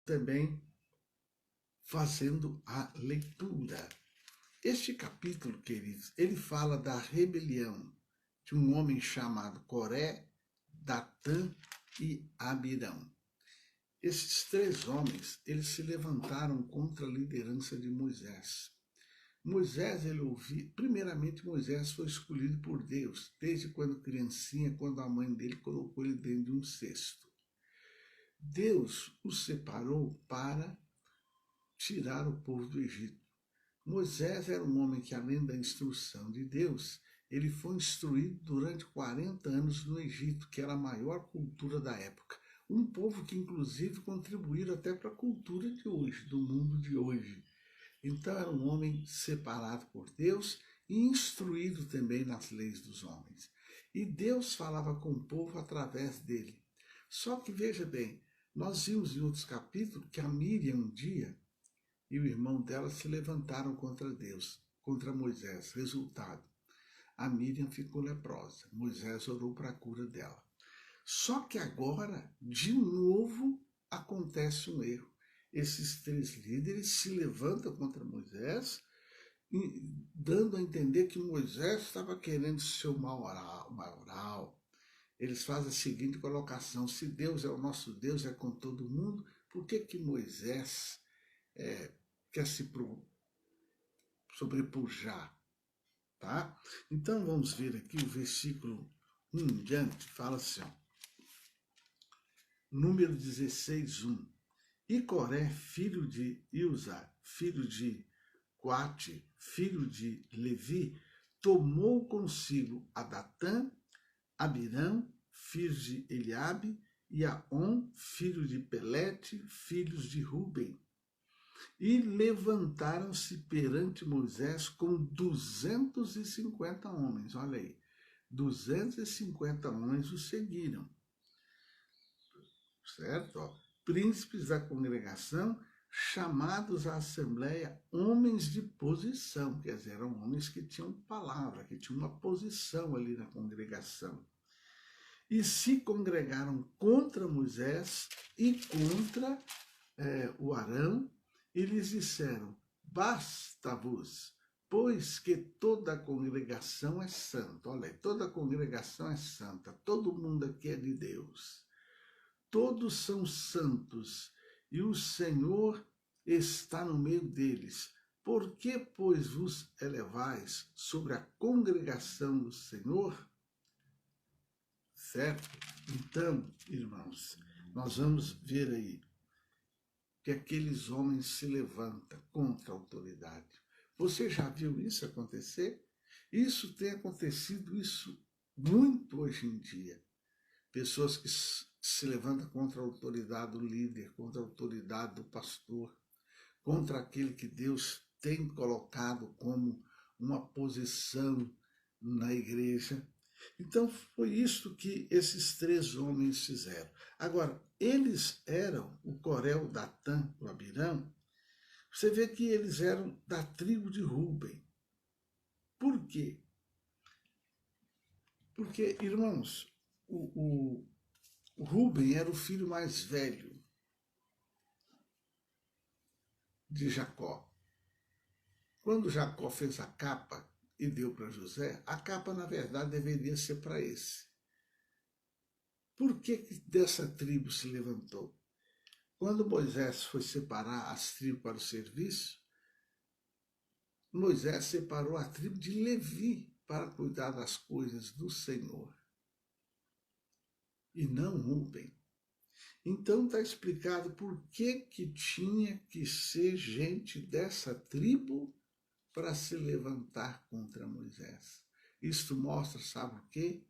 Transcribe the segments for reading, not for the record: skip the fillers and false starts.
também fazendo a leitura. Este capítulo, queridos, ele fala da rebelião de um homem chamado Coré, Datã e Abirão. Esses três homens, eles se levantaram contra a liderança de Moisés. Moisés, primeiramente Moisés foi escolhido por Deus, desde quando criancinha, quando a mãe dele colocou ele dentro de um cesto. Deus o separou para tirar o povo do Egito. Moisés era um homem que, além da instrução de Deus, ele foi instruído durante 40 anos no Egito, que era a maior cultura da época. Um povo que, inclusive, contribuíram até para a cultura de hoje, do mundo de hoje. Então, era um homem separado por Deus e instruído também nas leis dos homens. E Deus falava com o povo através dele. Só que, veja bem, nós vimos em outros capítulos que a Miriam, um dia, e o irmão dela se levantaram contra Deus, contra Moisés. Resultado, a Miriam ficou leprosa. Moisés orou para a cura dela. Só que agora, de novo, acontece um erro. Esses três líderes se levantam contra Moisés, dando a entender que Moisés estava querendo ser o maioral. Eles fazem a seguinte colocação: se Deus é o nosso Deus, é com todo mundo, por que Moisés quer se sobrepujar? Tá? Então vamos ver aqui o versículo 1 em diante, fala assim, ó, número 16, 1. E Coré, filho de Ilza, filho de Coate, filho de Levi, tomou consigo a Datã, Abirão, filhos de Eliabe, e Aon, filho de Pelete, filhos de Ruben. E levantaram-se perante Moisés com 250 homens. Olha aí, 250 homens o seguiram. Certo? Ó, príncipes da congregação, chamados à assembleia homens de posição. Quer dizer, eram homens que tinham palavra, que tinham uma posição ali na congregação. E se congregaram contra Moisés e contra o Arão, e lhes disseram: basta-vos, pois que toda a congregação é santa. Olha aí, toda a congregação é santa, todo mundo aqui é de Deus. Todos são santos, e o Senhor está no meio deles. Por que, pois, vos elevais sobre a congregação do Senhor? Certo? Então, irmãos, nós vamos ver aí que aqueles homens se levantam contra a autoridade. Você já viu isso acontecer? Isso tem acontecido muito hoje em dia. Pessoas que se levantam contra a autoridade do líder, contra a autoridade do pastor, contra aquele que Deus tem colocado como uma posição na igreja. Então foi isso que esses três homens fizeram. Agora, eles eram o Coré, o Datã, o Abirão. Você vê que eles eram da tribo de Ruben. Por quê? Porque, irmãos, o Ruben era o filho mais velho de Jacó. Quando Jacó fez a capa e deu para José, a capa, na verdade, deveria ser para esse. Por que dessa tribo se levantou? Quando Moisés foi separar as tribos para o serviço, Moisés separou a tribo de Levi para cuidar das coisas do Senhor. E não Ruben. Então está explicado por que tinha que ser gente dessa tribo para se levantar contra Moisés. Isto mostra, sabe o quê?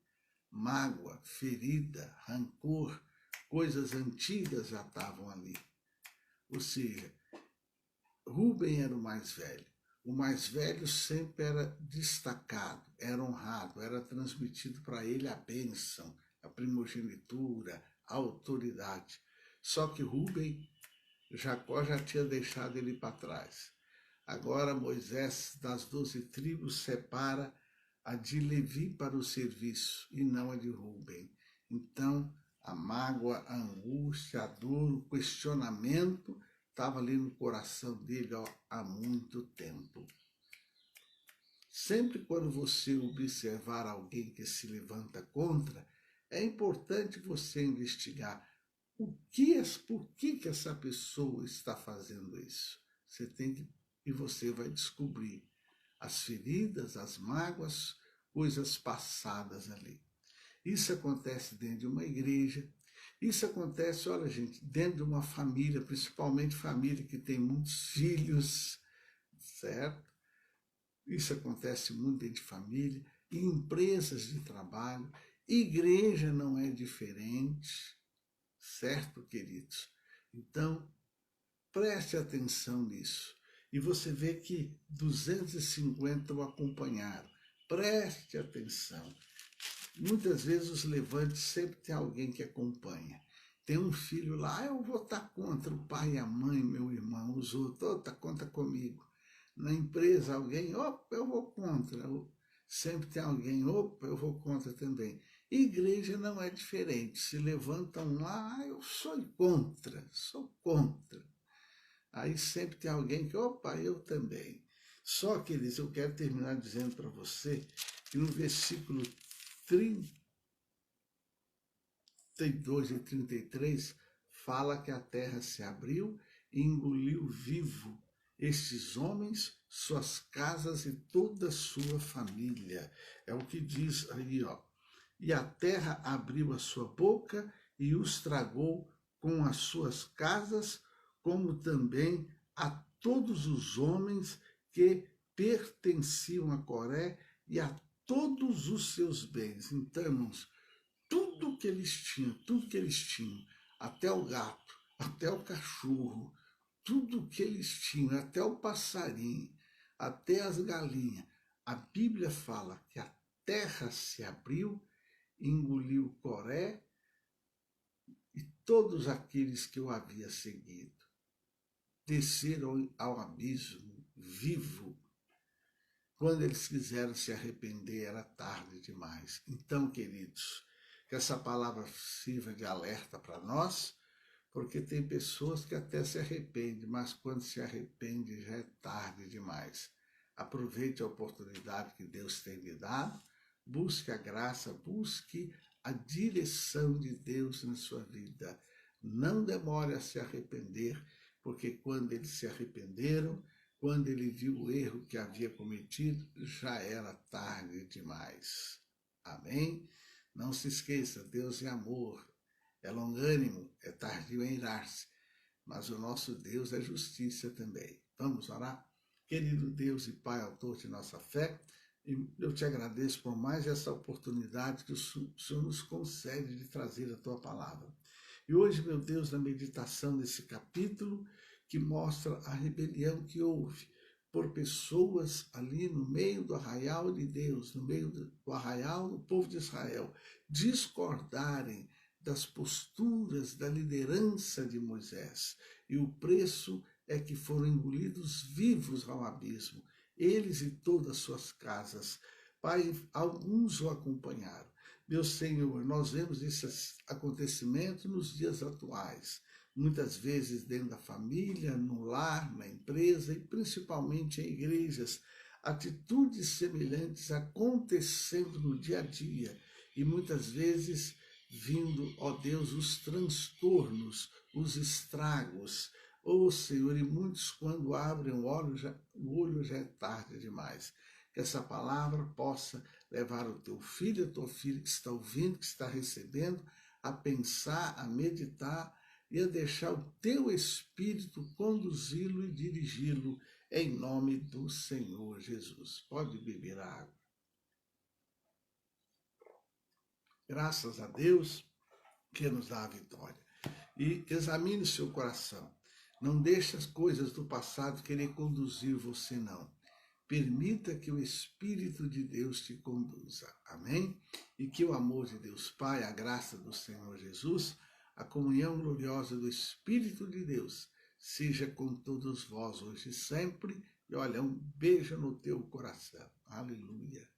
Mágoa, ferida, rancor, coisas antigas já estavam ali. Ou seja, Ruben era o mais velho. O mais velho sempre era destacado, era honrado, era transmitido para ele a bênção, a primogenitura, a autoridade. Só que Ruben, Jacó já tinha deixado ele para trás. Agora Moisés, das 12 tribos, separa a de Levi para o serviço e não a de Ruben. Então A mágoa, a angústia, a dor, o questionamento estava ali no coração dele há muito tempo. Sempre quando você observar alguém que se levanta contra, é importante você investigar por que essa pessoa está fazendo isso. E você vai descobrir as feridas, as mágoas, coisas passadas ali. Isso acontece dentro de uma igreja, isso acontece, olha gente, dentro de uma família, principalmente família que tem muitos filhos, certo? Isso acontece muito dentro de família, em empresas de trabalho, igreja não é diferente, certo, queridos? Então, preste atenção nisso. E você vê que 250 o acompanharam. Preste atenção. Muitas vezes os levantes sempre tem alguém que acompanha. Tem um filho lá, eu vou estar contra o pai e a mãe, meu irmão, os outros, conta comigo. Na empresa, alguém, opa, eu vou contra. Sempre tem alguém, opa, eu vou contra também. Igreja não é diferente. Se levantam lá, eu sou contra, sou contra. Aí sempre tem alguém que, opa, eu também. Só que, eu quero terminar dizendo para você que no versículo 32 e 33, fala que a terra se abriu e engoliu vivo estes homens, suas casas e toda a sua família. É o que diz aí, ó. E a terra abriu a sua boca e os tragou com as suas casas, como também a todos os homens que pertenciam a Coré e a todos os seus bens. Então, irmãos, tudo que eles tinham, até o gato, até o cachorro, tudo que eles tinham, até o passarinho, até as galinhas, a Bíblia fala que a terra se abriu, engoliu Coré e todos aqueles que o havia seguido. Desceram ao abismo vivo. Quando eles quiseram se arrepender, era tarde demais. Então, queridos, que essa palavra sirva de alerta para nós, porque tem pessoas que até se arrependem, mas quando se arrepende já é tarde demais. Aproveite a oportunidade que Deus tem lhe dado, busque a graça, busque a direção de Deus na sua vida. Não demore a se arrepender, porque quando eles se arrependeram, quando ele viu o erro que havia cometido, já era tarde demais. Amém? Não se esqueça, Deus é amor, é longânimo, é tardio em irar-se, mas o nosso Deus é justiça também. Vamos orar? Querido Deus e Pai, autor de nossa fé, eu te agradeço por mais essa oportunidade que o Senhor nos concede de trazer a tua palavra. E hoje, meu Deus, na meditação desse capítulo, que mostra a rebelião que houve por pessoas ali no meio do arraial de Deus, no meio do arraial do povo de Israel, discordarem das posturas da liderança de Moisés. E o preço é que foram engolidos vivos ao abismo, eles e todas as suas casas. Pai, alguns o acompanharam. Meu Senhor, nós vemos esses acontecimentos nos dias atuais, muitas vezes dentro da família, no lar, na empresa e principalmente em igrejas, atitudes semelhantes acontecendo no dia a dia e muitas vezes vindo, ó Deus, os transtornos, os estragos. Ó Senhor, e muitos quando abrem o olho já é tarde demais. Que essa palavra possa levar o teu filho e a tua filha que está ouvindo, que está recebendo, a pensar, a meditar e a deixar o teu Espírito conduzi-lo e dirigi-lo em nome do Senhor Jesus. Pode beber a água. Graças a Deus que nos dá a vitória. E examine o seu coração. Não deixe as coisas do passado querer conduzir você, não. Permita que o Espírito de Deus te conduza. Amém? E que o amor de Deus Pai, a graça do Senhor Jesus, a comunhão gloriosa do Espírito de Deus, seja com todos vós hoje e sempre. E olha, um beijo no teu coração. Aleluia.